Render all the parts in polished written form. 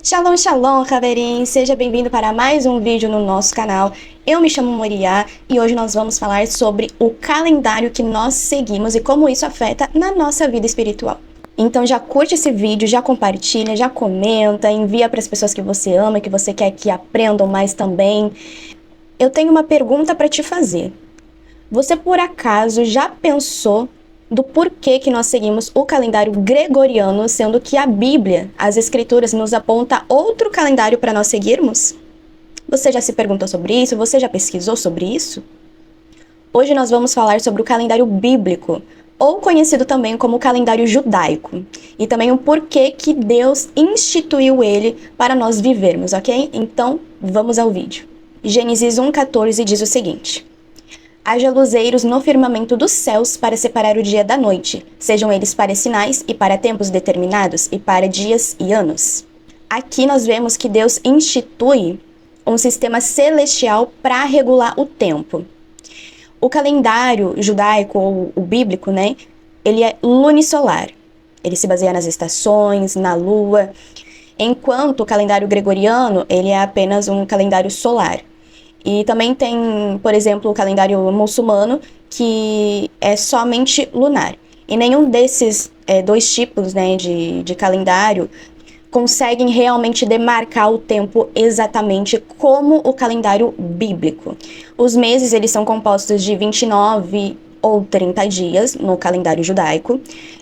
Shalom, shalom, Haverim! Seja bem-vindo para mais um vídeo no nosso canal. Eu me chamo Moriá e hoje nós vamos falar sobre o calendário que nós seguimos e como isso afeta na nossa vida espiritual. Então já curte esse vídeo, já compartilha, já comenta, envia para as pessoas que você ama, que você quer que aprendam mais também. Eu tenho uma pergunta para te fazer. Você por acaso já pensou do porquê que nós seguimos o calendário gregoriano, sendo que a Bíblia, as Escrituras, nos aponta outro calendário para nós seguirmos? Você já se perguntou sobre isso? Você já pesquisou sobre isso? Hoje nós vamos falar sobre o calendário bíblico, ou conhecido também como o calendário judaico, e também o porquê que Deus instituiu ele para nós vivermos, ok? Então, vamos ao vídeo. Gênesis 1:14 diz o seguinte: haja luzeiros no firmamento dos céus para separar o dia da noite, sejam eles para sinais e para tempos determinados e para dias e anos. Aqui nós vemos que Deus institui um sistema celestial para regular o tempo. O calendário judaico ou o bíblico, né, ele é lunisolar. Ele se baseia nas estações, na lua, enquanto o calendário gregoriano, ele é apenas um calendário solar. E também tem, por exemplo, o calendário muçulmano, que é somente lunar. E nenhum desses dois tipos, né, de calendário conseguem realmente demarcar o tempo exatamente como o calendário bíblico. Os meses, eles são compostos de 29 ou 30 dias no calendário judaico.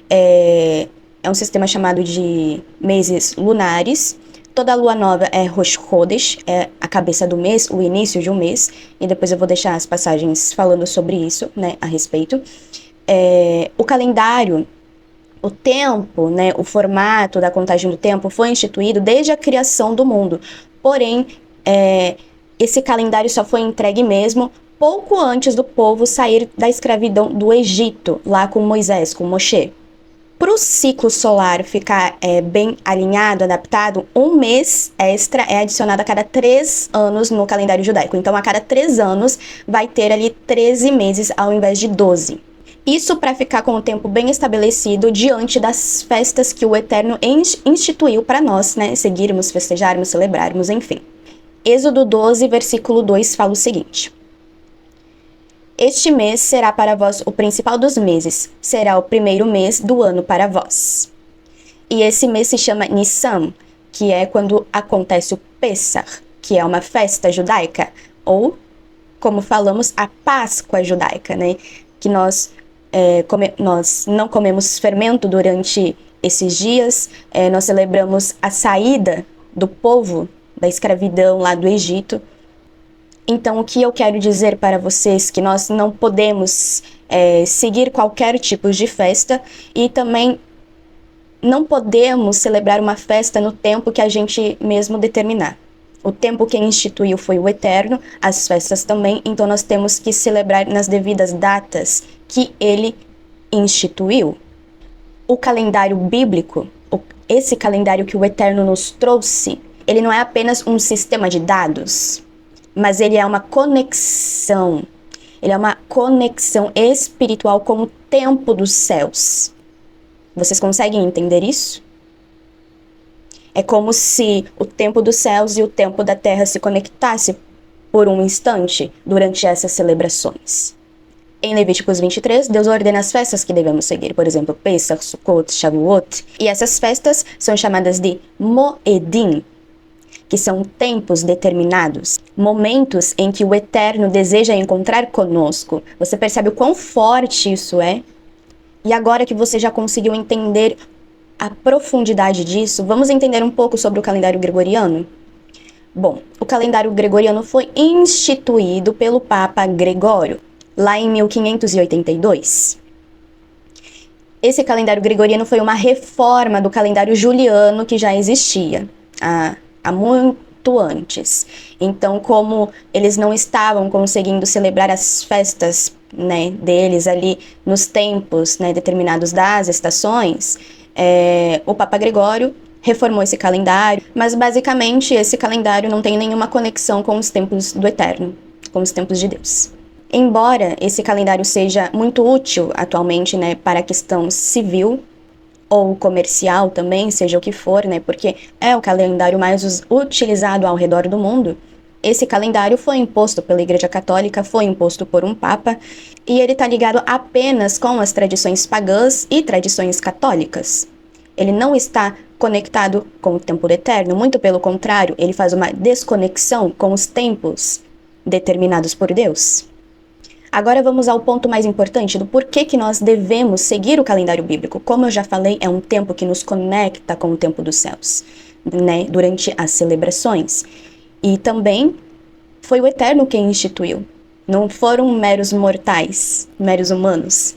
É um sistema chamado de meses lunares. Toda lua nova é Rosh Chodesh, é a cabeça do mês, o início de um mês, e depois eu vou deixar as passagens falando sobre isso, né, a respeito. O calendário, o tempo, né, o formato da contagem do tempo foi instituído desde a criação do mundo, porém, esse calendário só foi entregue mesmo pouco antes do povo sair da escravidão do Egito, lá com Moisés, com Moshe. Para o ciclo solar ficar bem alinhado, adaptado, um mês extra é adicionado a cada 3 anos no calendário judaico. Então, a cada 3 anos, vai ter ali 13 meses ao invés de 12. Isso para ficar com o tempo bem estabelecido diante das festas que o Eterno instituiu para nós, né? Seguirmos, festejarmos, celebrarmos, enfim. Êxodo 12, versículo 2 fala o seguinte: este mês será para vós o principal dos meses, será o primeiro mês do ano para vós. E esse mês se chama Nissan, que é quando acontece o Pessach, que é uma festa judaica, ou, como falamos, a Páscoa judaica, né? Que nós não comemos fermento durante esses dias, nós celebramos a saída do povo da escravidão lá do Egito. Então, o que eu quero dizer para vocês é que nós não podemos seguir qualquer tipo de festa e também não podemos celebrar uma festa no tempo que a gente mesmo determinar. O tempo que instituiu foi o Eterno, as festas também, então nós temos que celebrar nas devidas datas que ele instituiu. O calendário bíblico, esse calendário que o Eterno nos trouxe, ele não é apenas um sistema de dados, mas ele é uma conexão. Ele é uma conexão espiritual com o tempo dos céus. Vocês conseguem entender isso? É como se o tempo dos céus e o tempo da terra se conectassem por um instante durante essas celebrações. Em Levíticos 23, Deus ordena as festas que devemos seguir, por exemplo, Pesach, Sukkot, Shavuot. E essas festas são chamadas de Moedim, que são tempos determinados, momentos em que o Eterno deseja encontrar conosco. Você percebe o quão forte isso é? E agora que você já conseguiu entender a profundidade disso, vamos entender um pouco sobre o calendário gregoriano? Bom, o calendário gregoriano foi instituído pelo Papa Gregório, lá em 1582. Esse calendário gregoriano foi uma reforma do calendário juliano que já existia há muito antes. Então, como eles não estavam conseguindo celebrar as festas, né, deles ali nos tempos, né, determinados das estações, o Papa Gregório reformou esse calendário, mas basicamente esse calendário não tem nenhuma conexão com os tempos do Eterno, com os tempos de Deus. Embora esse calendário seja muito útil atualmente, né, para a questão civil, ou comercial também, seja o que for, né? Porque é o calendário mais utilizado ao redor do mundo. Esse calendário foi imposto pela Igreja Católica, foi imposto por um Papa, e ele está ligado apenas com as tradições pagãs e tradições católicas. Ele não está conectado com o tempo eterno, muito pelo contrário, ele faz uma desconexão com os tempos determinados por Deus. Agora vamos ao ponto mais importante do porquê que nós devemos seguir o calendário bíblico. Como eu já falei, é um tempo que nos conecta com o tempo dos céus, né, durante as celebrações. E também foi o Eterno quem instituiu. Não foram meros mortais, meros humanos.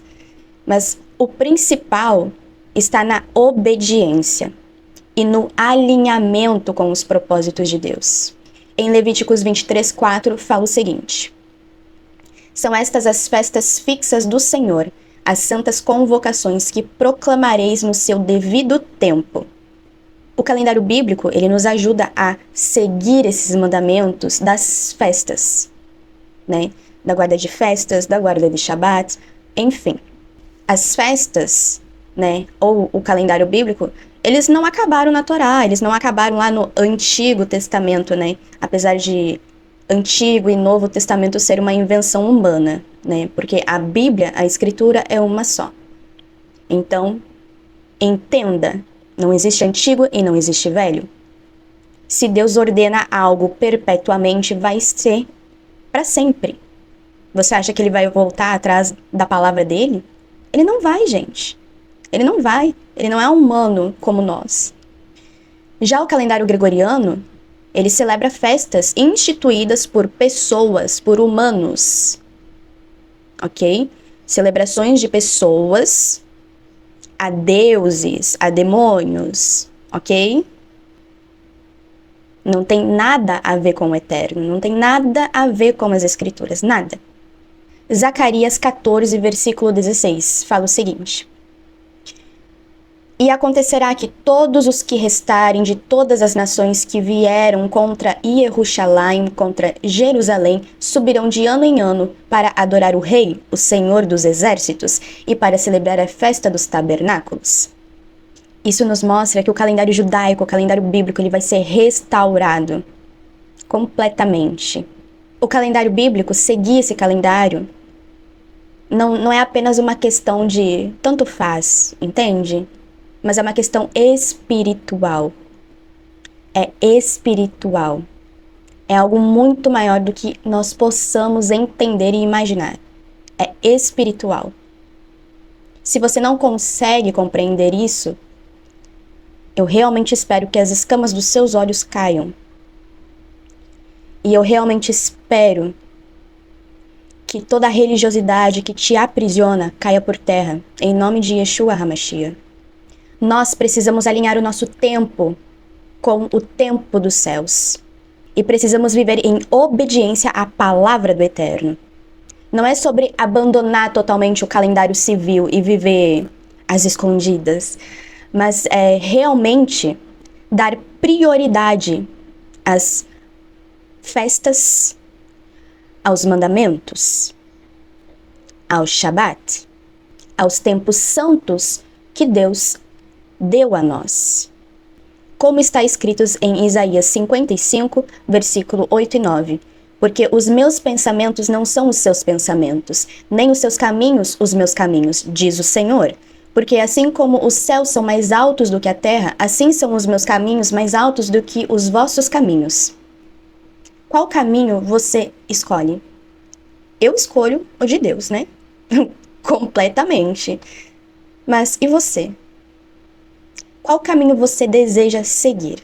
Mas o principal está na obediência e no alinhamento com os propósitos de Deus. Em Levíticos 23:4 fala o seguinte: são estas as festas fixas do Senhor, as santas convocações que proclamareis no seu devido tempo. O calendário bíblico, ele nos ajuda a seguir esses mandamentos das festas, né? Da guarda de festas, da guarda de Shabat, enfim. As festas, né, ou o calendário bíblico, eles não acabaram na Torá, eles não acabaram lá no Antigo Testamento, né? Apesar de Antigo e Novo Testamento ser uma invenção humana, né? Porque a Bíblia, a Escritura, é uma só. Então, entenda, não existe antigo e não existe velho. Se Deus ordena algo perpetuamente, vai ser para sempre. Você acha que ele vai voltar atrás da palavra dele? Ele não vai, gente. Ele não vai. Ele não é humano como nós. Já o calendário gregoriano, ele celebra festas instituídas por pessoas, por humanos. Ok? Celebrações de pessoas a deuses, a demônios, ok? Não tem nada a ver com o eterno, não tem nada a ver com as escrituras, nada. Zacarias 14, versículo 16, fala o seguinte: e acontecerá que todos os que restarem de todas as nações que vieram contra Ieruxalaim, contra Jerusalém, subirão de ano em ano para adorar o Rei, o Senhor dos Exércitos, e para celebrar a festa dos tabernáculos. Isso nos mostra que o calendário judaico, o calendário bíblico, ele vai ser restaurado completamente. O calendário bíblico, seguir esse calendário, não é apenas uma questão de tanto faz, entende? Mas é uma questão espiritual. É espiritual. É algo muito maior do que nós possamos entender e imaginar. É espiritual. Se você não consegue compreender isso, eu realmente espero que as escamas dos seus olhos caiam. E eu realmente espero que toda a religiosidade que te aprisiona caia por terra, em nome de Yeshua HaMashiach. Nós precisamos alinhar o nosso tempo com o tempo dos céus. E precisamos viver em obediência à palavra do Eterno. Não é sobre abandonar totalmente o calendário civil e viver às escondidas, mas é realmente dar prioridade às festas, aos mandamentos, ao Shabat, aos tempos santos que Deus deu a nós. Como está escrito em Isaías 55, versículo 8 e 9. Porque os meus pensamentos não são os seus pensamentos, nem os seus caminhos os meus caminhos, diz o Senhor. Porque assim como os céus são mais altos do que a terra, assim são os meus caminhos mais altos do que os vossos caminhos. Qual caminho você escolhe? Eu escolho o de Deus, né? Completamente. Mas e você? Qual caminho você deseja seguir?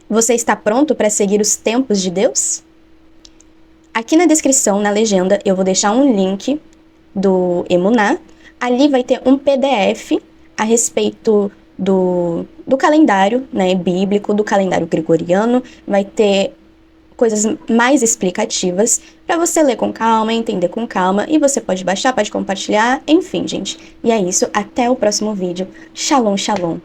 Você está pronto para seguir os tempos de Deus? Aqui na descrição, na legenda, eu vou deixar um link do Emuná. Ali vai ter um PDF a respeito do calendário, né, bíblico, do calendário gregoriano. Vai ter coisas mais explicativas para você ler com calma, entender com calma. E você pode baixar, pode compartilhar, enfim, gente. E é isso. Até o próximo vídeo. Shalom, shalom.